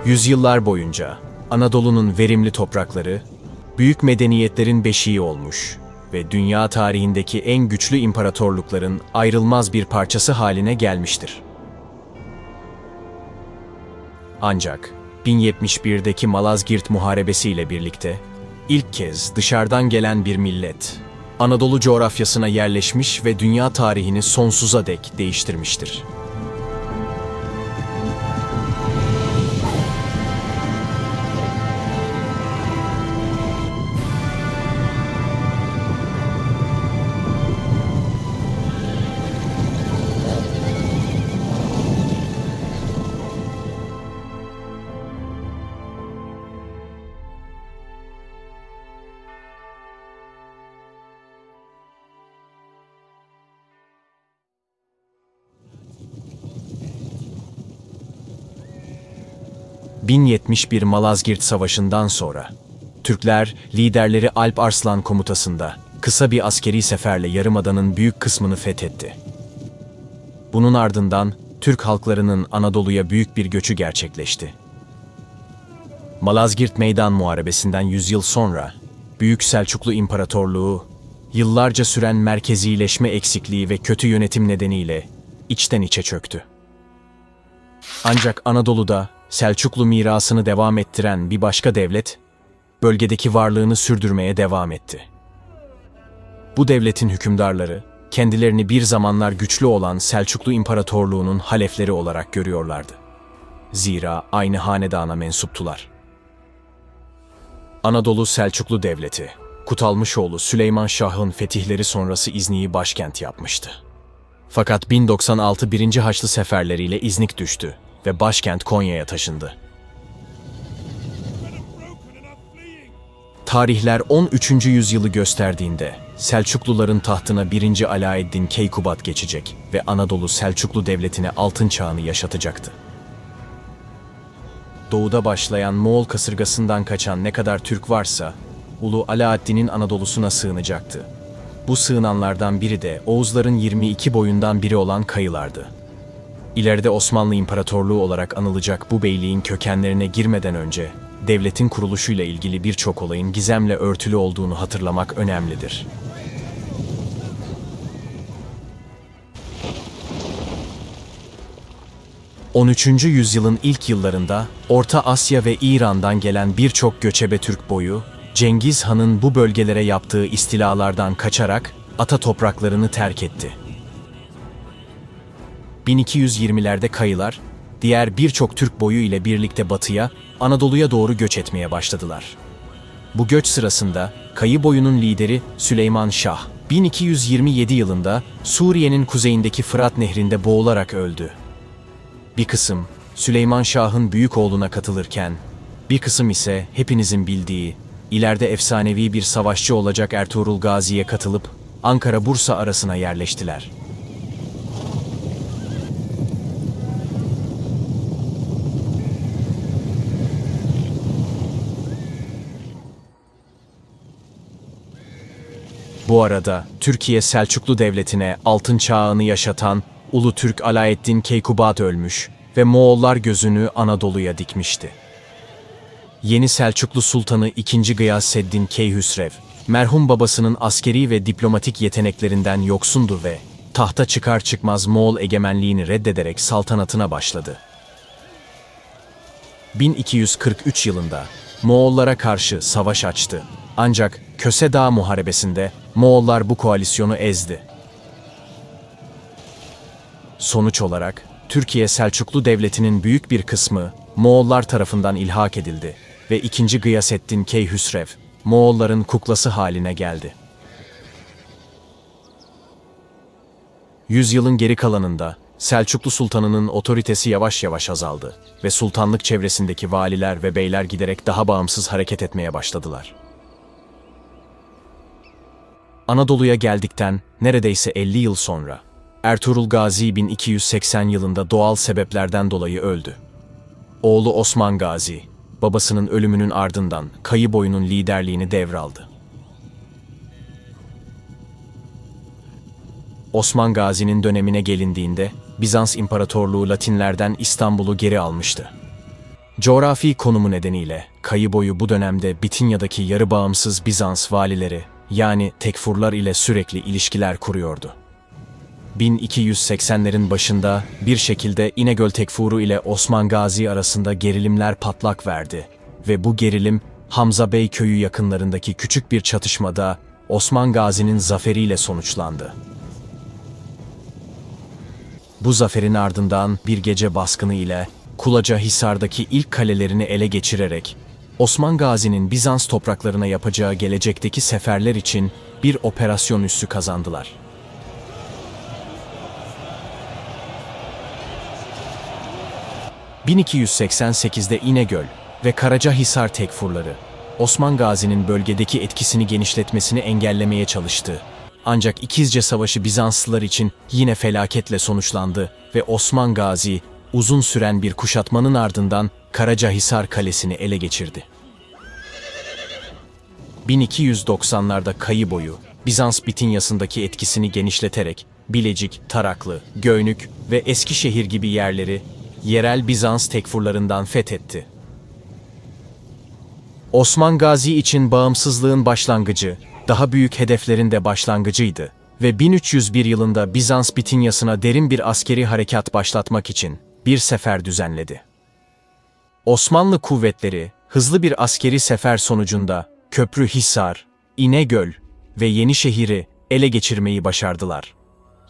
Yüzyıllar boyunca Anadolu'nun verimli toprakları, büyük medeniyetlerin beşiği olmuş ve dünya tarihindeki en güçlü imparatorlukların ayrılmaz bir parçası haline gelmiştir. Ancak 1071'deki Malazgirt Muharebesi ile birlikte ilk kez dışarıdan gelen bir millet, Anadolu coğrafyasına yerleşmiş ve dünya tarihini sonsuza dek değiştirmiştir. ...1071 Malazgirt Savaşı'ndan sonra, Türkler, liderleri Alp Arslan komutasında kısa bir askeri seferle Yarımada'nın büyük kısmını fethetti. Bunun ardından Türk halklarının Anadolu'ya büyük bir göçü gerçekleşti. Malazgirt Meydan Muharebesi'nden 100 yıl sonra, Büyük Selçuklu İmparatorluğu, yıllarca süren merkezileşme eksikliği ve kötü yönetim nedeniyle içten içe çöktü. Ancak Anadolu'da Selçuklu mirasını devam ettiren bir başka devlet, bölgedeki varlığını sürdürmeye devam etti. Bu devletin hükümdarları, kendilerini bir zamanlar güçlü olan Selçuklu İmparatorluğu'nun halefleri olarak görüyorlardı. Zira aynı hanedana mensuptular. Anadolu Selçuklu Devleti, Kutalmışoğlu Süleyman Şah'ın fetihleri sonrası İznik'i başkent yapmıştı. Fakat 1096 1. Haçlı seferleriyle İznik düştü ve başkent Konya'ya taşındı. Tarihler 13. yüzyılı gösterdiğinde Selçukluların tahtına 1. Alaeddin Keykubat geçecek ve Anadolu Selçuklu Devleti'ne altın çağını yaşatacaktı. Doğuda başlayan Moğol kasırgasından kaçan ne kadar Türk varsa, Ulu Alaaddin'in Anadolu'suna sığınacaktı. Bu sığınanlardan biri de Oğuzların 22 boyundan biri olan Kayılardı. İleride Osmanlı İmparatorluğu olarak anılacak bu beyliğin kökenlerine girmeden önce, devletin kuruluşuyla ilgili birçok olayın gizemle örtülü olduğunu hatırlamak önemlidir. ...13. yüzyılın ilk yıllarında Orta Asya ve İran'dan gelen birçok göçebe Türk boyu, Cengiz Han'ın bu bölgelere yaptığı istilalardan kaçarak ata topraklarını terk etti. 1220'lerde Kayılar, diğer birçok Türk boyu ile birlikte batıya, Anadolu'ya doğru göç etmeye başladılar. Bu göç sırasında Kayı boyunun lideri Süleyman Şah, 1227 yılında Suriye'nin kuzeyindeki Fırat Nehri'nde boğularak öldü. Bir kısım Süleyman Şah'ın büyük oğluna katılırken, bir kısım ise hepinizin bildiği, ileride efsanevi bir savaşçı olacak Ertuğrul Gazi'ye katılıp Ankara-Bursa arasına yerleştiler. Bu arada Türkiye Selçuklu Devleti'ne altın çağını yaşatan Ulu Türk Alaeddin Keykubat ölmüş ve Moğollar gözünü Anadolu'ya dikmişti. Yeni Selçuklu Sultanı II. Gıyasettin Keyhüsrev, merhum babasının askeri ve diplomatik yeteneklerinden yoksundu ve tahta çıkar çıkmaz Moğol egemenliğini reddederek saltanatına başladı. 1243 yılında Moğollara karşı savaş açtı. Ancak Köse Dağı Muharebesi'nde Moğollar bu koalisyonu ezdi. Sonuç olarak Türkiye Selçuklu Devleti'nin büyük bir kısmı Moğollar tarafından ilhak edildi ve II. Gıyasettin Keyhüsrev, Moğolların kuklası haline geldi. Yüzyılın geri kalanında Selçuklu Sultanı'nın otoritesi yavaş yavaş azaldı ve sultanlık çevresindeki valiler ve beyler giderek daha bağımsız hareket etmeye başladılar. Anadolu'ya geldikten neredeyse 50 yıl sonra Ertuğrul Gazi 1280 yılında doğal sebeplerden dolayı öldü. Oğlu Osman Gazi, babasının ölümünün ardından Kayı boyunun liderliğini devraldı. Osman Gazi'nin dönemine gelindiğinde Bizans İmparatorluğu Latinlerden İstanbul'u geri almıştı. Coğrafi konumu nedeniyle Kayıboyu bu dönemde Bitinya'daki yarı bağımsız Bizans valileri yani tekfurlar ile sürekli ilişkiler kuruyordu. 1280'lerin başında bir şekilde İnegöl Tekfuru ile Osman Gazi arasında gerilimler patlak verdi ve bu gerilim Hamza Bey köyü yakınlarındaki küçük bir çatışmada Osman Gazi'nin zaferiyle sonuçlandı. Bu zaferin ardından bir gece baskını ile Kulaca Hisar'daki ilk kalelerini ele geçirerek Osman Gazi'nin Bizans topraklarına yapacağı gelecekteki seferler için bir operasyon üssü kazandılar. ...1288'de İnegöl ve Karacahisar tekfurları, Osman Gazi'nin bölgedeki etkisini genişletmesini engellemeye çalıştı. Ancak İkizce Savaşı Bizanslılar için yine felaketle sonuçlandı ve Osman Gazi, uzun süren bir kuşatmanın ardından Karacahisar Kalesi'ni ele geçirdi. 1290'larda Kayıboyu, Bizans Bitinyası'ndaki etkisini genişleterek Bilecik, Taraklı, Göynük ve Eskişehir gibi yerleri yerel Bizans tekfurlarından fethetti. Osman Gazi için bağımsızlığın başlangıcı, daha büyük hedeflerin de başlangıcıydı ve 1301 yılında Bizans Bitinyası'na derin bir askeri harekat başlatmak için bir sefer düzenledi. Osmanlı kuvvetleri hızlı bir askeri sefer sonucunda Köprühisar, İnegöl ve Yenişehir'i ele geçirmeyi başardılar.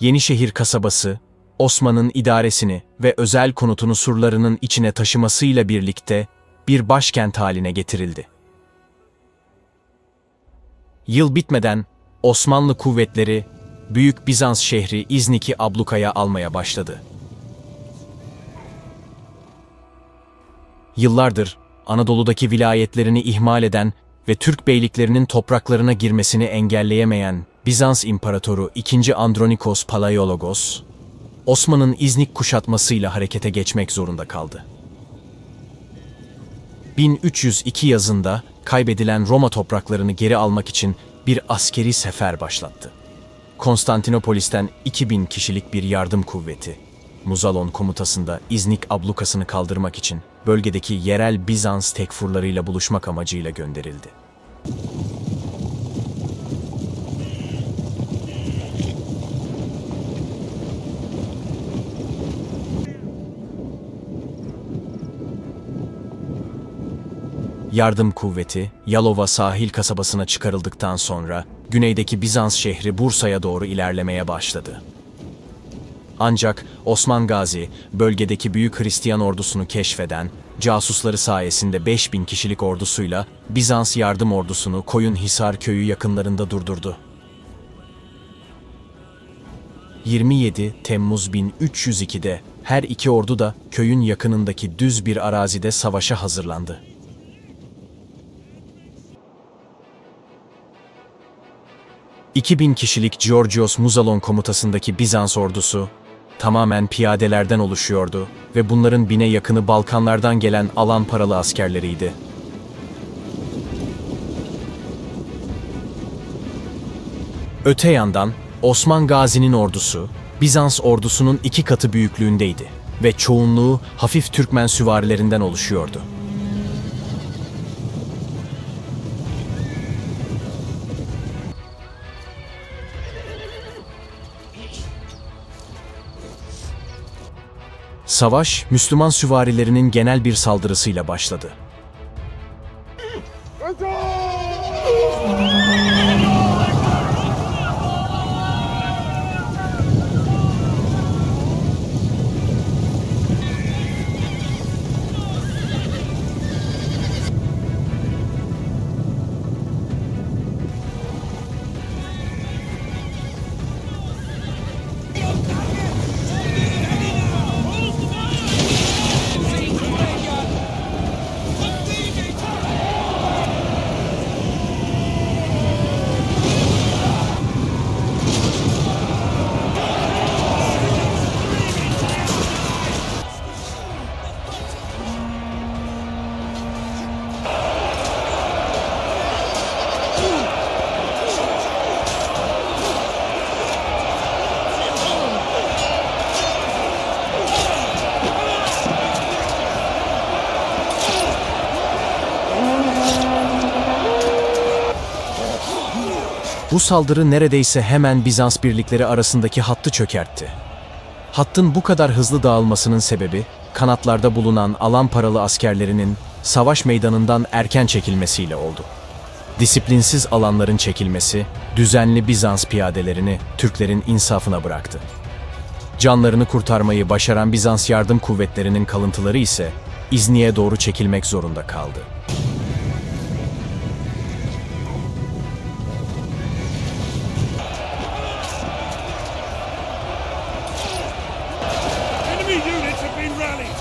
Yenişehir kasabası, Osman'ın idaresini ve özel konutunu surlarının içine taşımasıyla birlikte bir başkent haline getirildi. Yıl bitmeden Osmanlı kuvvetleri Büyük Bizans şehri İznik'i ablukaya almaya başladı. Yıllardır Anadolu'daki vilayetlerini ihmal eden ve Türk beyliklerinin topraklarına girmesini engelleyemeyen Bizans İmparatoru II. Andronikos Palaiologos, Osman'ın İznik kuşatmasıyla harekete geçmek zorunda kaldı. 1302 yazında kaybedilen Roma topraklarını geri almak için bir askeri sefer başlattı. Konstantinopolis'ten 2000 kişilik bir yardım kuvveti, Muzalon komutasında İznik ablukasını kaldırmak için bölgedeki yerel Bizans tekfurlarıyla buluşmak amacıyla gönderildi. Yardım kuvveti, Yalova sahil kasabasına çıkarıldıktan sonra güneydeki Bizans şehri Bursa'ya doğru ilerlemeye başladı. Ancak Osman Gazi, bölgedeki büyük Hristiyan ordusunu keşfeden, casusları sayesinde 5000 kişilik ordusuyla Bizans yardım ordusunu Koyunhisar köyü yakınlarında durdurdu. 27 Temmuz 1302'de her iki ordu da köyün yakınındaki düz bir arazide savaşa hazırlandı. ...2000 kişilik Georgios Muzalon komutasındaki Bizans ordusu tamamen piyadelerden oluşuyordu ve bunların 1000'e yakını Balkanlardan gelen alan paralı askerleriydi. Öte yandan Osman Gazi'nin ordusu Bizans ordusunun 2 katı büyüklüğündeydi ve çoğunluğu hafif Türkmen süvarilerinden oluşuyordu. Savaş, Müslüman süvarilerinin genel bir saldırısıyla başladı. Bu saldırı neredeyse hemen Bizans birlikleri arasındaki hattı çökertti. Hattın bu kadar hızlı dağılmasının sebebi, kanatlarda bulunan alan paralı askerlerinin savaş meydanından erken çekilmesiyle oldu. Disiplinsiz alanların çekilmesi, düzenli Bizans piyadelerini Türklerin insafına bıraktı. Canlarını kurtarmayı başaran Bizans yardım kuvvetlerinin kalıntıları ise İznik'e doğru çekilmek zorunda kaldı. Enemy units have been rallied.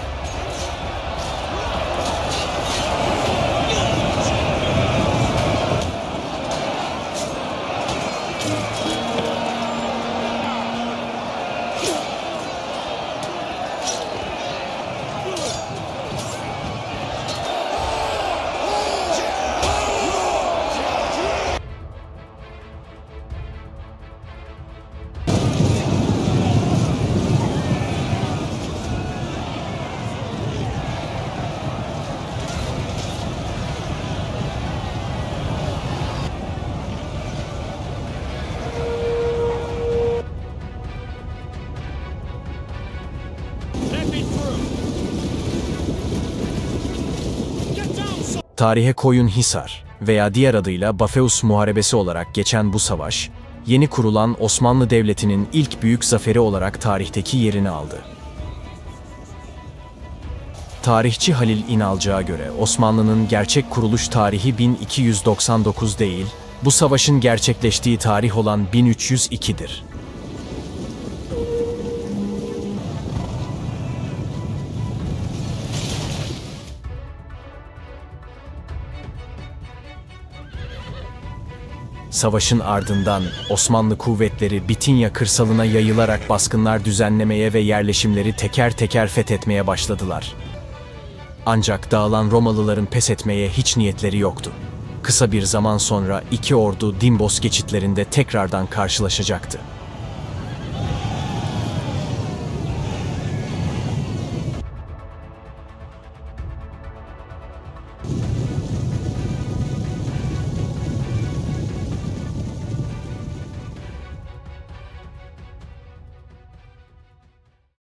Let me through. Get down. Tarihe Koyunhisar veya diğer adıyla Bafeus Muharebesi olarak geçen bu savaş, yeni kurulan Osmanlı Devleti'nin ilk büyük zaferi olarak tarihteki yerini aldı. Tarihçi Halil İnalcık'a göre Osmanlı'nın gerçek kuruluş tarihi 1299 değil, bu savaşın gerçekleştiği tarih olan 1302'dir. Savaşın ardından Osmanlı kuvvetleri Bitinya kırsalına yayılarak baskınlar düzenlemeye ve yerleşimleri teker teker fethetmeye başladılar. Ancak dağılan Romalıların pes etmeye hiç niyetleri yoktu. Kısa bir zaman sonra iki ordu Dimbos geçitlerinde tekrardan karşılaşacaktı.